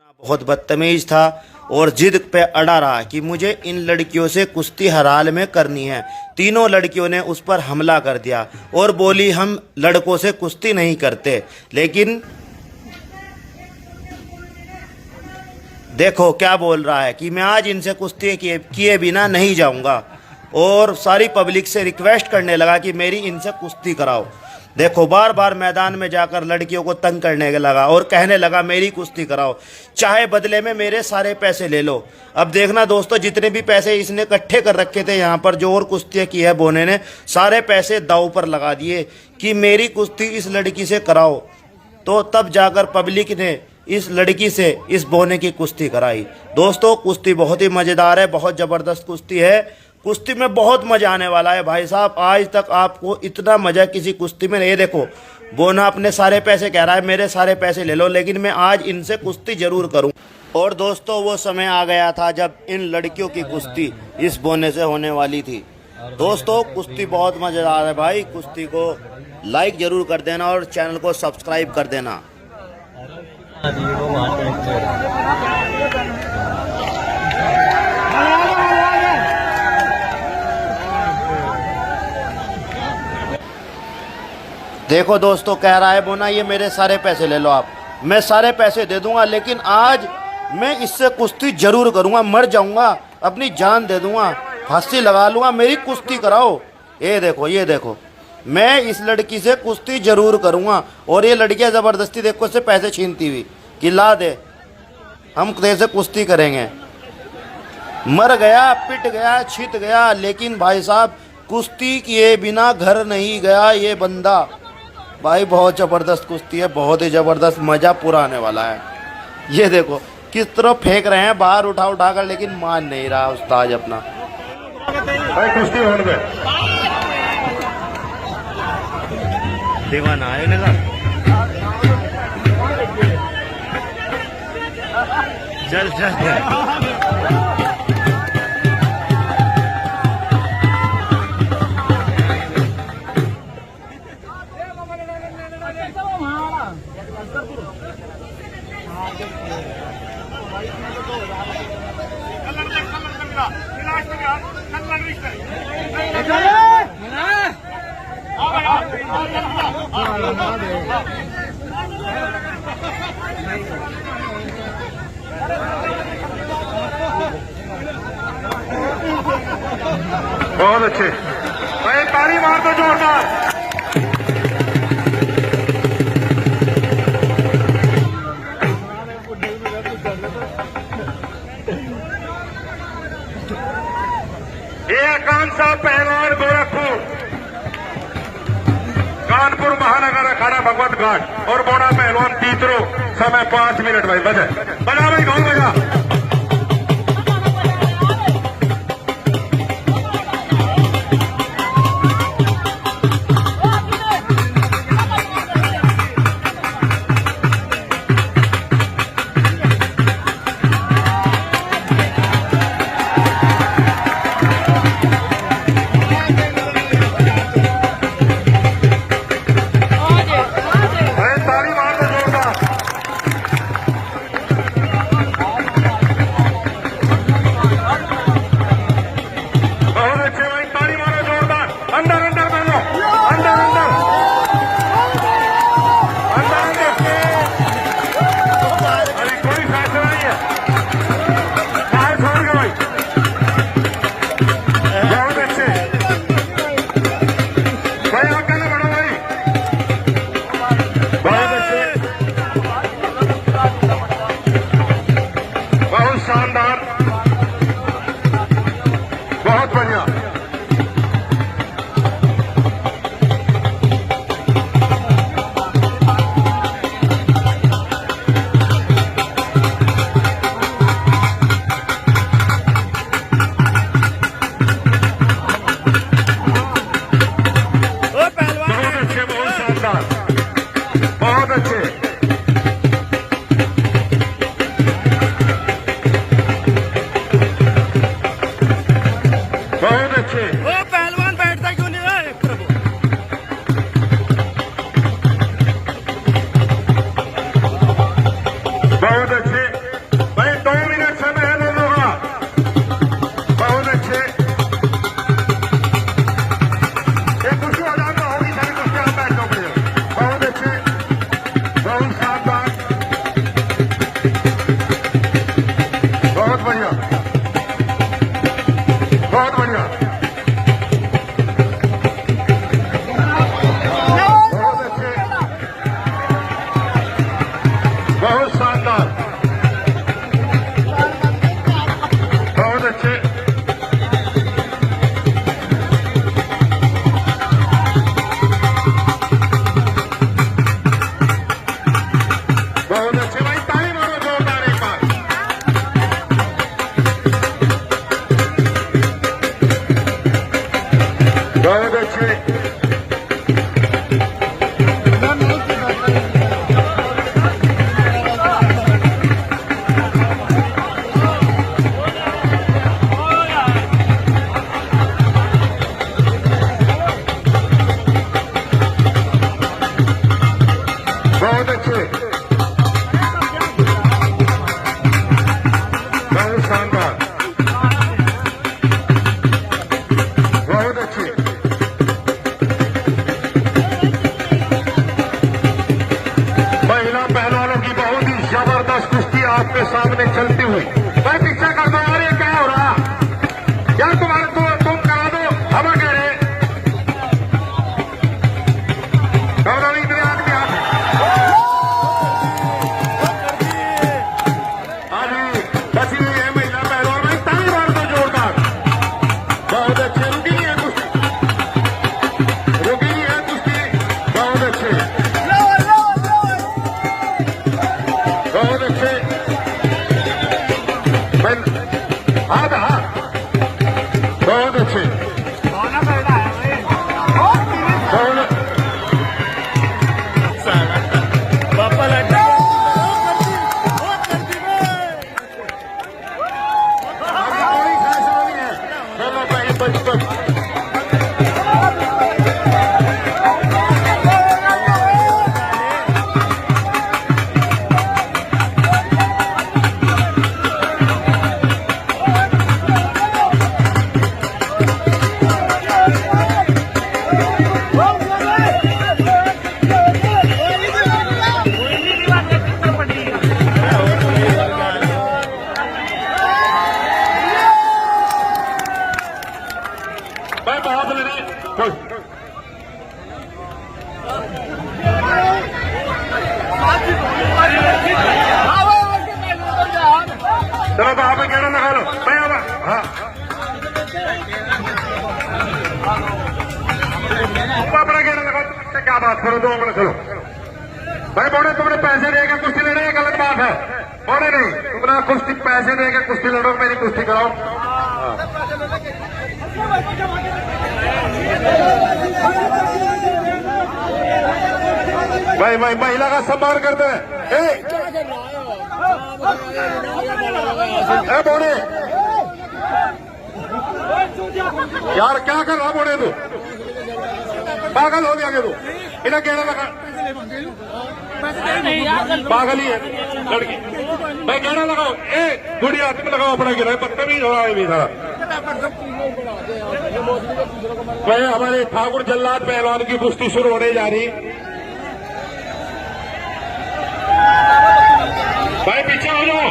बहुत बदतमीज था और जिद पे अड़ा रहा कि मुझे इन लड़कियों से कुश्ती हराल में करनी है। तीनों लड़कियों ने उस पर हमला कर दिया और बोली हम लड़कों से कुश्ती नहीं करते। लेकिन देखो क्या बोल रहा है कि मैं आज इनसे कुश्ती किए बिना नहीं जाऊंगा और सारी पब्लिक से रिक्वेस्ट करने लगा कि मेरी इनसे कुश्ती कराओ। देखो बार बार मैदान में जाकर लड़कियों को तंग करने लगा और कहने लगा मेरी कुश्ती कराओ, चाहे बदले में मेरे सारे पैसे ले लो। अब देखना दोस्तों, जितने भी पैसे इसने इकट्ठे कर रखे थे यहाँ पर जो और कुश्तियाँ की है बोने ने, सारे पैसे दांव पर लगा दिए कि मेरी कुश्ती इस लड़की से कराओ। तो तब जाकर पब्लिक ने इस लड़की से इस बोने की कुश्ती कराई। दोस्तों कुश्ती बहुत ही मज़ेदार है, बहुत ज़बरदस्त कुश्ती है। कुश्ती में बहुत मजा आने वाला है भाई साहब। आज तक आपको इतना मजा किसी कुश्ती में नहीं। देखो बोना अपने सारे पैसे कह रहा है मेरे सारे पैसे ले लो, लेकिन मैं आज इनसे कुश्ती जरूर करूं। और दोस्तों वो समय आ गया था जब इन लड़कियों की कुश्ती इस बोने से होने वाली थी। दोस्तों कुश्ती बहुत मजेदार है भाई। कुश्ती को लाइक जरूर कर देना और चैनल को सब्सक्राइब कर देना। देखो दोस्तों कह रहा है बोना ये मेरे सारे पैसे ले लो आप। मैं सारे पैसे दे दूंगा, लेकिन आज मैं इससे कुश्ती जरूर करूंगा। मर जाऊंगा, अपनी जान दे दूंगा, फांसी लगा लूंगा, मेरी कुश्ती कराओ। ये देखो मैं इस लड़की से कुश्ती जरूर करूंगा। और ये लड़कियां ज़बरदस्ती देखो इससे पैसे छीनती हुई कि ला दे हम तेरे से कुश्ती करेंगे। मर गया, पिट गया, छित गया, लेकिन भाई साहब कुश्ती किए बिना घर नहीं गया ये बंदा। भाई बहुत ज़बरदस्त कुश्ती है, बहुत ही ज़बरदस्त, मज़ा पूरा आने वाला है। ये देखो किस तरह फेंक रहे हैं बाहर उठा उठा कर, लेकिन मान नहीं रहा उस्ताद अपना। भाई कुश्ती होने दे। दीवाना है ना, चल चल बहुत अच्छे भाई, ताली मार दो जोरदार। ये कान साहब पहलवान गोरखपुर, कानपुर महानगर अखाड़ा भगवत घाट और बोना पहलवान तीसरो, समय 5 मिनट भाई। बजा भाई कौन बजा। अच्छे। बहुत अच्छे, बहुत शानदार, बहुत अच्छे। महिला पहलवानों की बहुत ही जबरदस्त कुश्ती आपके सामने चलती हुई। भाई पीछे कर दो यार, ये क्या हो रहा यार, तुम्हारे तुम करा दो, हम कह रहे इतने आदमी अभी बची हुई है महिला पहलवान में, ताली मार दो जोरदार। बहुत अच्छे, रुकी नहीं है कुश्ती, रुकी नहीं है कुश्ती, बहुत अच्छे, बहुत अच्छे। हाथ हाथ, बहुत अच्छे, पापा लड्डू कोई फैसला नहीं है। चलो भाई बचपन भाई बहुत लड़े। चलो तो आप कहना लगा लो भाई। अब हाँ अपना कहना लगाओ, तुमसे क्या बात करो, दो अपना चलो भाई। बोले तुमने पैसे दे के कुश्ती लड़े, गलत बात है। बोले नहीं, तुमने कुश्ती पैसे दे के कुश्ती लड़ो, मेरी कुश्ती कराओ। भाई भाई महिला का सम्मान करते हैं। ए बोले यार, क्या कर रहा बोले तू, पागल हो गया तू, इन्हें कहना लगा पागल ही है लड़की। मैं कहना लगाओ, ए गुड़िया तुम लगाओ अपना गिरा, बदतमीज हो रहा है भी था। भाई हमारे ठाकुर जल्लाद पहलवान की कुश्ती शुरू होने जा रही। भाई पीछे हो जाओ।